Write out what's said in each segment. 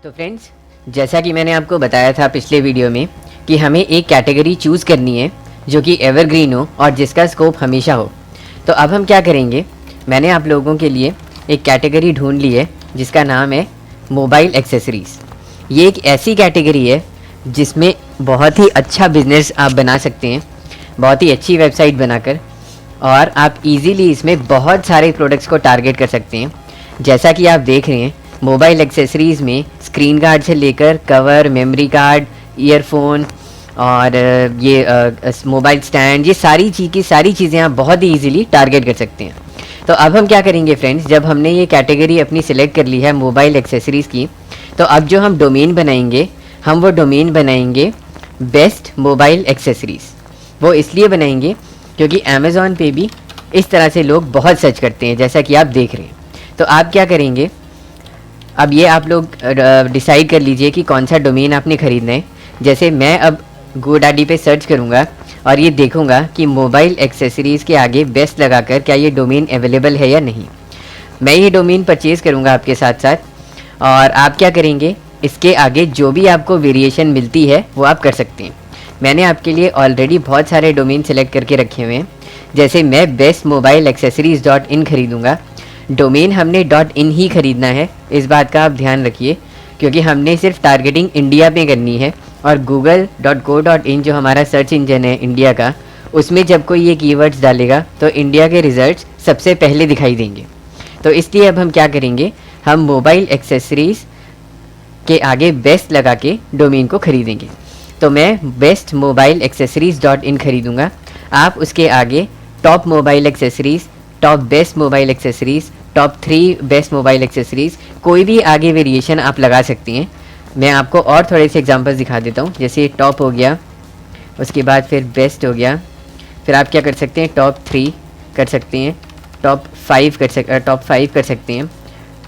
तो फ्रेंड्स, जैसा कि मैंने आपको बताया था पिछले वीडियो में कि हमें एक कैटेगरी चूज़ करनी है जो कि एवरग्रीन हो और जिसका स्कोप हमेशा हो। तो अब हम क्या करेंगे, मैंने आप लोगों के लिए एक कैटेगरी ढूंढ ली है जिसका नाम है मोबाइल एक्सेसरीज़। ये एक ऐसी कैटेगरी है जिसमें बहुत ही अच्छा बिजनेस आप बना सकते हैं, बहुत ही अच्छी वेबसाइट बनाकर, और आप इजीली इसमें बहुत सारे प्रोडक्ट्स को टारगेट कर सकते हैं। जैसा कि आप देख रहे हैं, मोबाइल एक्सेसरीज़ में स्क्रीन गार्ड से लेकर कवर, मेमोरी कार्ड, ईयरफोन और ये मोबाइल स्टैंड, ये सारी चीज़ें आप बहुत ही इजीली टारगेट कर सकते हैं। तो अब हम क्या करेंगे फ्रेंड्स, जब हमने ये कैटेगरी अपनी सिलेक्ट कर ली है मोबाइल एक्सेसरीज़ की, तो अब जो हम डोमेन बनाएंगे, हम वो डोमेन बनाएंगे बेस्ट मोबाइल एक्सेसरीज़। वो इसलिए बनाएंगे क्योंकि अमेज़ॉन पे भी इस तरह से लोग बहुत सर्च करते हैं, जैसा कि आप देख रहे हैं। तो आप क्या करेंगे, अब ये आप लोग डिसाइड कर लीजिए कि कौन सा डोमेन आपने ख़रीदना है। जैसे मैं अब गोडैडी पे सर्च करूँगा और ये देखूँगा कि मोबाइल एक्सेसरीज़ के आगे बेस्ट लगाकर क्या ये डोमेन अवेलेबल है या नहीं। मैं ये डोमेन परचेज़ करूँगा आपके साथ साथ, और आप क्या करेंगे, इसके आगे जो भी आपको वेरिएशन मिलती है वो आप कर सकते हैं। मैंने आपके लिए ऑलरेडी बहुत सारे डोमेन सेलेक्ट करके रखे हुए हैं। जैसे मैं बेस्ट मोबाइल एक्सेसरीज़ .in खरीदूँगा। डोमेन हमने .in ही ख़रीदना है, इस बात का आप ध्यान रखिए, क्योंकि हमने सिर्फ टारगेटिंग इंडिया पे करनी है। और google.co.in जो हमारा सर्च इंजन है इंडिया का, उसमें जब कोई ये कीवर्ड्स डालेगा तो इंडिया के रिजल्ट्स सबसे पहले दिखाई देंगे। तो इसलिए अब हम क्या करेंगे, हम मोबाइल एक्सेसरीज़ के आगे बेस्ट लगा के डोमेन को ख़रीदेंगे। तो मैं बेस्ट मोबाइल एक्सेसरीज़ .in खरीदूँगा। आप उसके आगे top mobile accessories, top best mobile accessories, top 3 best mobile accessories, कोई भी आगे वेरिएशन आप लगा सकती हैं। मैं आपको और थोड़े से एग्जांपल्स दिखा देता हूँ। जैसे टॉप हो गया, उसके बाद फिर बेस्ट हो गया, फिर आप क्या कर सकते हैं, टॉप 3 कर सकते हैं, टॉप 5 कर सकते हैं,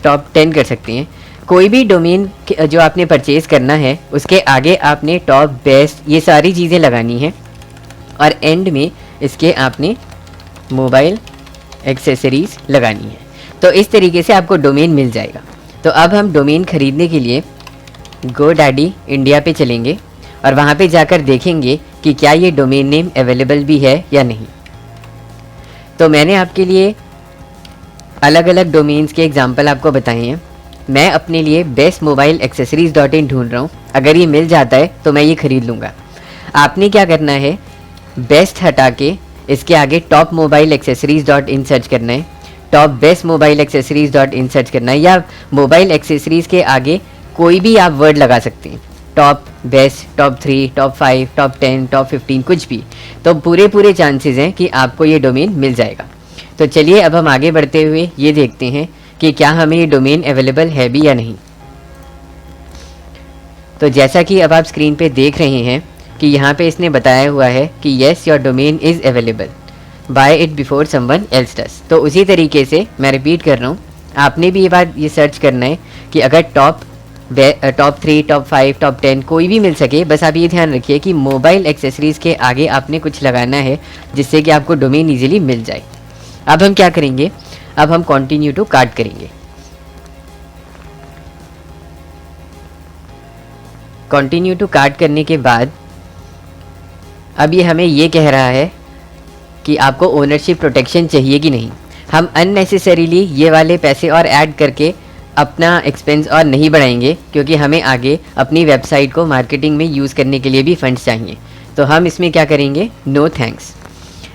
टॉप 10 कर सकते हैं। कोई भी डोमेन जो आपने परचेज़ करना है उसके आगे आपने टॉप, बेस्ट, ये सारी चीज़ें लगानी है, और एंड में इसके आपने मोबाइल एक्सेसरीज़ लगानी है। तो इस तरीके से आपको डोमेन मिल जाएगा। तो अब हम डोमेन ख़रीदने के लिए गोडैडी इंडिया पे चलेंगे और वहाँ पे जाकर देखेंगे कि क्या ये डोमेन नेम अवेलेबल भी है या नहीं। तो मैंने आपके लिए अलग अलग डोमेन्स के एग्जांपल आपको बताए हैं। मैं अपने लिए बेस्ट मोबाइल एक्सेसरीज़ .in ढूंढ रहा हूँ। अगर ये मिल जाता है तो मैं ये ख़रीद लूँगा। आपने क्या करना है, बेस्ट हटा के इसके आगे top mobile accessories .in search करना है, top best mobile accessories .in search करना है, या मोबाइल एक्सेसरीज़ के आगे कोई भी आप वर्ड लगा सकते हैं, top best, top 3, top 5, top 10, top 15, कुछ भी। तो पूरे चांसेस हैं कि आपको ये डोमेन मिल जाएगा। तो चलिए अब हम आगे बढ़ते हुए ये देखते हैं कि क्या हमें ये डोमेन अवेलेबल है भी या नहीं। तो जैसा कि अब आप स्क्रीन पे देख रहे हैं कि यहाँ पे इसने बताया हुआ है कि yes your domain is available, buy it before someone else does. तो उसी तरीके से मैं रिपीट कर रहा हूँ, आपने भी ये सर्च करना है कि अगर टॉप 3, टॉप 5, टॉप 10 कोई भी मिल सके, बस आप ये ध्यान रखिए कि मोबाइल एक्सेसरीज़ के आगे आपने कुछ लगाना है जिससे कि आपको डोमेन ईजिली मिल जाए। अब हम क्या करेंगे, अब हम कंटिन्यू टू कार्ट करेंगे। कंटिन्यू टू कार्ट करने के बाद अब ये हमें ये कह रहा है कि आपको ओनरशिप प्रोटेक्शन चाहिए कि नहीं। हम अननेसेसरीली ये वाले पैसे और ऐड करके अपना एक्सपेंस और नहीं बढ़ाएंगे, क्योंकि हमें आगे अपनी वेबसाइट को मार्केटिंग में यूज़ करने के लिए भी फंड्स चाहिए। तो हम इसमें क्या करेंगे, नो थैंक्स।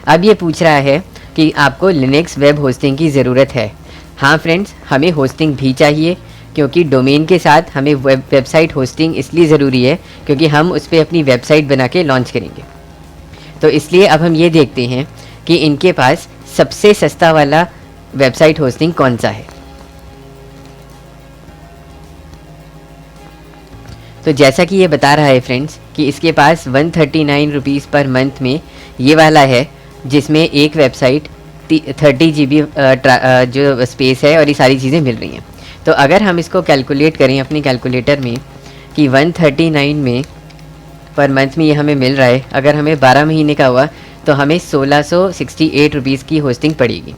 अब ये पूछ रहा है कि आपको लिनक्स वेब होस्टिंग की ज़रूरत है। हाँ फ्रेंड्स, हमें होस्टिंग भी चाहिए, क्योंकि डोमेन के साथ हमें वेबसाइट होस्टिंग इसलिए ज़रूरी है क्योंकि हम उस पर अपनी वेबसाइट बना के लॉन्च करेंगे। तो इसलिए अब हम ये देखते हैं कि इनके पास सबसे सस्ता वाला वेबसाइट होस्टिंग कौन सा है। तो जैसा कि ये बता रहा है फ्रेंड्स कि इसके पास 139 रुपीज़ पर मंथ में ये वाला है, जिसमें एक वेबसाइट 30 GB जो स्पेस है और ये सारी चीज़ें मिल रही हैं। तो अगर हम इसको कैलकुलेट करें अपनी कैलकुलेटर में कि 139 में पर मंथ में ये हमें मिल रहा है, अगर हमें 12 महीने का हुआ तो हमें 1668 रुपीज़ की होस्टिंग पड़ेगी।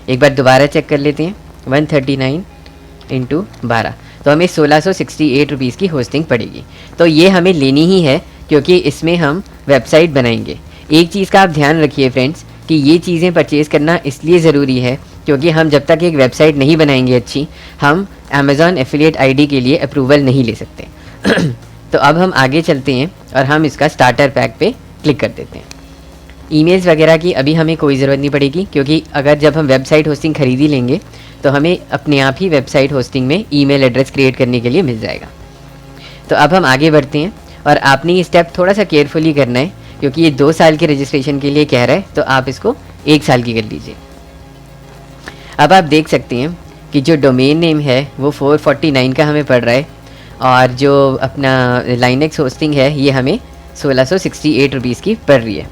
एक बार दोबारा चेक कर लेते हैं, 139 × 12 तो हमें 1668 रुपीज़ की होस्टिंग पड़ेगी। तो ये हमें लेनी ही है क्योंकि इसमें हम वेबसाइट बनाएंगे। एक चीज़ का आप ध्यान रखिए फ्रेंड्स कि ये चीज़ें परचेज़ करना इसलिए ज़रूरी है क्योंकि हम जब तक एक वेबसाइट नहीं बनाएंगे अच्छी, हम अमेज़ॉन एफिलिएट आईडी के लिए अप्रूवल नहीं ले सकते। तो अब हम आगे चलते हैं और हम इसका स्टार्टर पैक पे क्लिक कर देते हैं। ईमेल्स वगैरह की अभी हमें कोई ज़रूरत नहीं पड़ेगी क्योंकि अगर जब हम वेबसाइट होस्टिंग ख़रीद ही लेंगे तो हमें अपने आप ही वेबसाइट होस्टिंग में ईमेल एड्रेस क्रिएट करने के लिए मिल जाएगा। तो अब हम आगे बढ़ते हैं और आपने ये स्टेप थोड़ा सा केयरफुली करना है क्योंकि ये 2 साल के रजिस्ट्रेशन के लिए कह रहा है, तो आप इसको 1 साल की कर लीजिए। अब आप देख सकते हैं कि जो डोमेन नेम है वो 449 का हमें पड़ रहा है और जो अपना लाइनेक्स होस्टिंग है ये हमें 1668 रुपीज़ की पड़ रही है।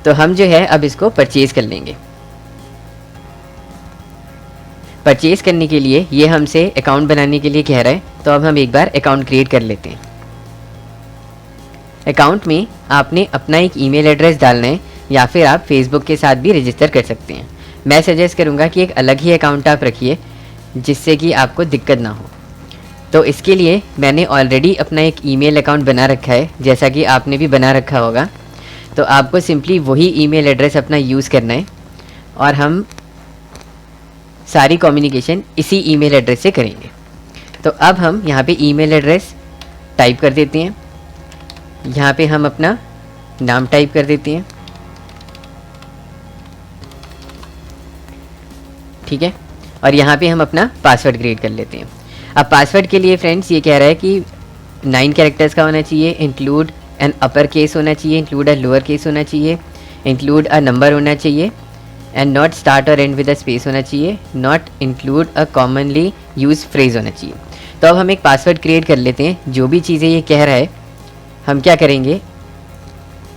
तो हम जो है अब इसको परचेज़ कर लेंगे। परचेज़ करने के लिए ये हमसे अकाउंट बनाने के लिए कह रहा है, तो अब हम एक बार अकाउंट क्रिएट कर लेते हैं। अकाउंट में आपने अपना एक ईमेल एड्रेस डालना है या फिर आप फेसबुक के साथ भी रजिस्टर कर सकते हैं। मैं सजेस्ट करूँगा कि एक अलग ही अकाउंट आप रखिए जिससे कि आपको दिक्कत ना हो। तो इसके लिए मैंने ऑलरेडी अपना एक ईमेल अकाउंट बना रखा है, जैसा कि आपने भी बना रखा होगा। तो आपको सिंपली वही ईमेल एड्रेस अपना यूज़ करना है और हम सारी कम्युनिकेशन इसी ईमेल एड्रेस से करेंगे। तो अब हम यहाँ पे ईमेल एड्रेस टाइप कर देते हैं। यहाँ पे हम अपना नाम टाइप कर देते हैं, ठीक है। और यहाँ पे हम अपना पासवर्ड क्रिएट कर लेते हैं। अब पासवर्ड के लिए फ्रेंड्स ये कह रहा है कि 9 कैरेक्टर्स का होना चाहिए, इंक्लूड एन अपर केस होना चाहिए, इंक्लूड अ लोअर केस होना चाहिए, इंक्लूड अ नंबर होना चाहिए एंड नॉट स्टार्ट और एंड विद अ स्पेस होना चाहिए, not include a commonly use phrase होना चाहिए। तो अब हम एक पासवर्ड क्रिएट कर लेते हैं। जो भी चीज़ें ये कह रहा है हम क्या करेंगे,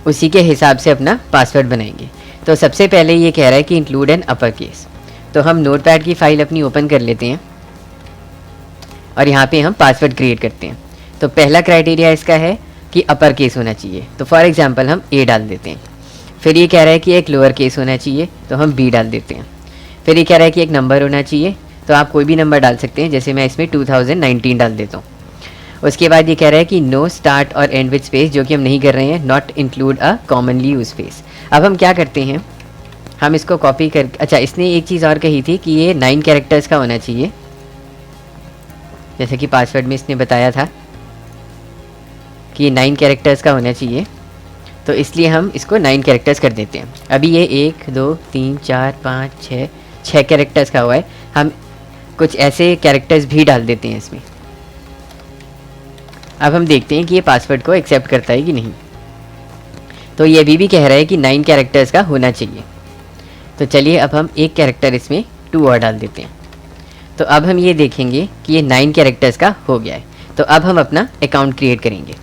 उसी के हिसाब से अपना पासवर्ड बनाएंगे। तो सबसे पहले ये कह रहा है कि इंक्लूड एन अपर केस, तो हम नोटपैड की फ़ाइल अपनी ओपन कर लेते हैं और यहाँ पे हम पासवर्ड क्रिएट करते हैं। तो पहला क्राइटेरिया इसका है कि अपर केस होना चाहिए, तो फॉर एग्जांपल हम ए डाल देते हैं। फिर ये कह रहा है कि एक लोअर केस होना चाहिए, तो हम बी डाल देते हैं। फिर ये कह रहा है कि एक नंबर होना चाहिए, तो आप कोई भी नंबर डाल सकते हैं, जैसे मैं इसमें 2019 डाल देता हूँ। उसके बाद ये कह रहा है कि नो स्टार्ट और एंड विद स्पेस, जो कि हम नहीं कर रहे हैं, not include a commonly use space. अब हम क्या करते हैं, हम इसको कॉपी कर, अच्छा इसने एक चीज़ और कही थी कि ये 9 कैरेक्टर्स का होना चाहिए, जैसे कि पासवर्ड में इसने बताया था कि ये 9 कैरेक्टर्स का होना चाहिए, तो इसलिए हम इसको 9 कैरेक्टर्स कर देते हैं। अभी ये 1 2 3 4 5 6 कैरेक्टर्स का हुआ है, हम कुछ ऐसे कैरेक्टर्स भी डाल देते हैं इसमें। अब हम देखते हैं कि ये पासवर्ड को एक्सेप्ट करता है कि नहीं। तो ये भी कह रहा है कि 9 कैरेक्टर्स का होना चाहिए। तो चलिए अब हम एक कैरेक्टर इसमें 2 और डाल देते हैं। तो अब हम ये देखेंगे कि ये 9 कैरेक्टर्स का हो गया है। तो अब हम अपना अकाउंट क्रिएट करेंगे।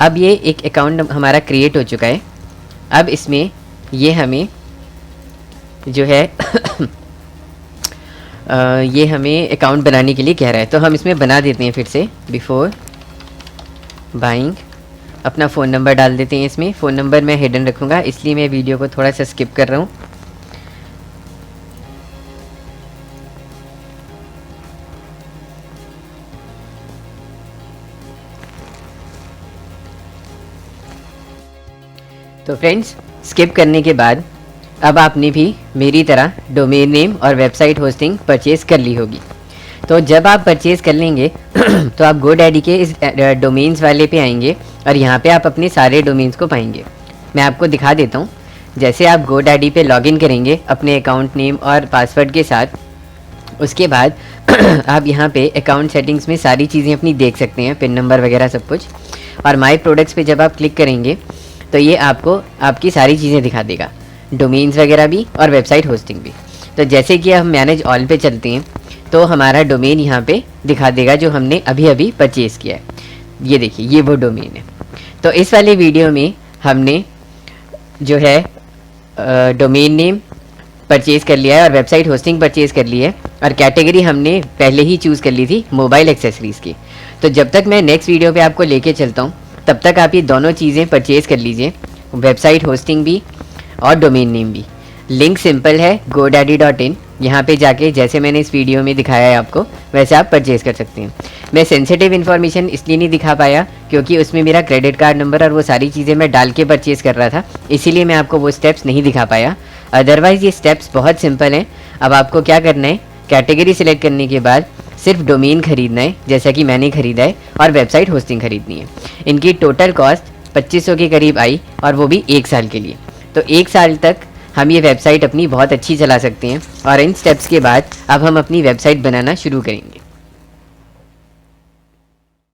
अब ये एक अकाउंट हमारा क्रिएट हो चुका है। अब इसमें ये हमें जो है ये हमें अकाउंट बनाने के लिए कह रहा है, तो हम इसमें बना देते हैं। फिर से बिफोर बाइंग अपना फ़ोन नंबर डाल देते हैं इसमें। फ़ोन नंबर मैं हिडन रखूँगा, इसलिए मैं वीडियो को थोड़ा सा स्किप कर रहा हूँ। तो फ्रेंड्स, स्किप करने के बाद अब आपने भी मेरी तरह डोमेन नेम और वेबसाइट होस्टिंग परचेज़ कर ली होगी। तो जब आप परचेज़ कर लेंगे तो आप GoDaddy के इस डोमेन्स वाले पे आएंगे और यहाँ पे आप अपने सारे डोमेन्स को पाएंगे। मैं आपको दिखा देता हूँ। जैसे आप GoDaddy पे लॉगिन करेंगे अपने अकाउंट नेम और पासवर्ड के साथ, उसके बाद आप यहाँ पे अकाउंट सेटिंग्स में सारी चीज़ें अपनी देख सकते हैं, पिन नंबर वगैरह सब कुछ। और माई प्रोडक्ट्स पे जब आप क्लिक करेंगे तो ये आपको आपकी सारी चीज़ें दिखा देगा, डोमेन्स वगैरह भी और वेबसाइट होस्टिंग भी। तो जैसे कि हम मैनेज ऑल पे चलते हैं तो हमारा डोमेन यहाँ पे दिखा देगा जो हमने अभी अभी परचेज़ किया है। ये देखिए, ये वो डोमेन है। तो इस वाले वीडियो में हमने जो है डोमेन नेम परचेज़ कर लिया है और वेबसाइट होस्टिंग परचेज़ कर ली है, और कैटेगरी हमने पहले ही चूज़ कर ली थी मोबाइल एक्सेसरीज़ की। तो जब तक मैं नेक्स्ट वीडियो पे आपको लेके चलता हूँ तब तक आप ये दोनों चीज़ें परचेज़ कर लीजिए, वेबसाइट होस्टिंग भी और डोमेन नेम भी। लिंक सिंपल है, godaddy.in। यहाँ पे जाके जैसे मैंने इस वीडियो में दिखाया है आपको, वैसे आप परचेज़ कर सकते हैं। मैं सेंसिटिव इन्फॉर्मेशन इसलिए नहीं दिखा पाया क्योंकि उसमें मेरा क्रेडिट कार्ड नंबर और वो सारी चीज़ें मैं डाल के परचेज़ कर रहा था, इसीलिए मैं आपको वो स्टेप्स नहीं दिखा पाया। अदरवाइज़ ये स्टेप्स बहुत सिंपल हैं। अब आपको क्या करना है, कैटेगरी सिलेक्ट करने के बाद सिर्फ डोमेन खरीदना है, जैसा कि मैंने खरीदा है, और वेबसाइट होस्टिंग खरीदनी है। इनकी टोटल कॉस्ट 2500 के करीब आई, और वो भी 1 साल के लिए। तो 1 साल तक हम ये वेबसाइट अपनी बहुत अच्छी चला सकते हैं, और इन स्टेप्स के बाद अब हम अपनी वेबसाइट बनाना शुरू करेंगे।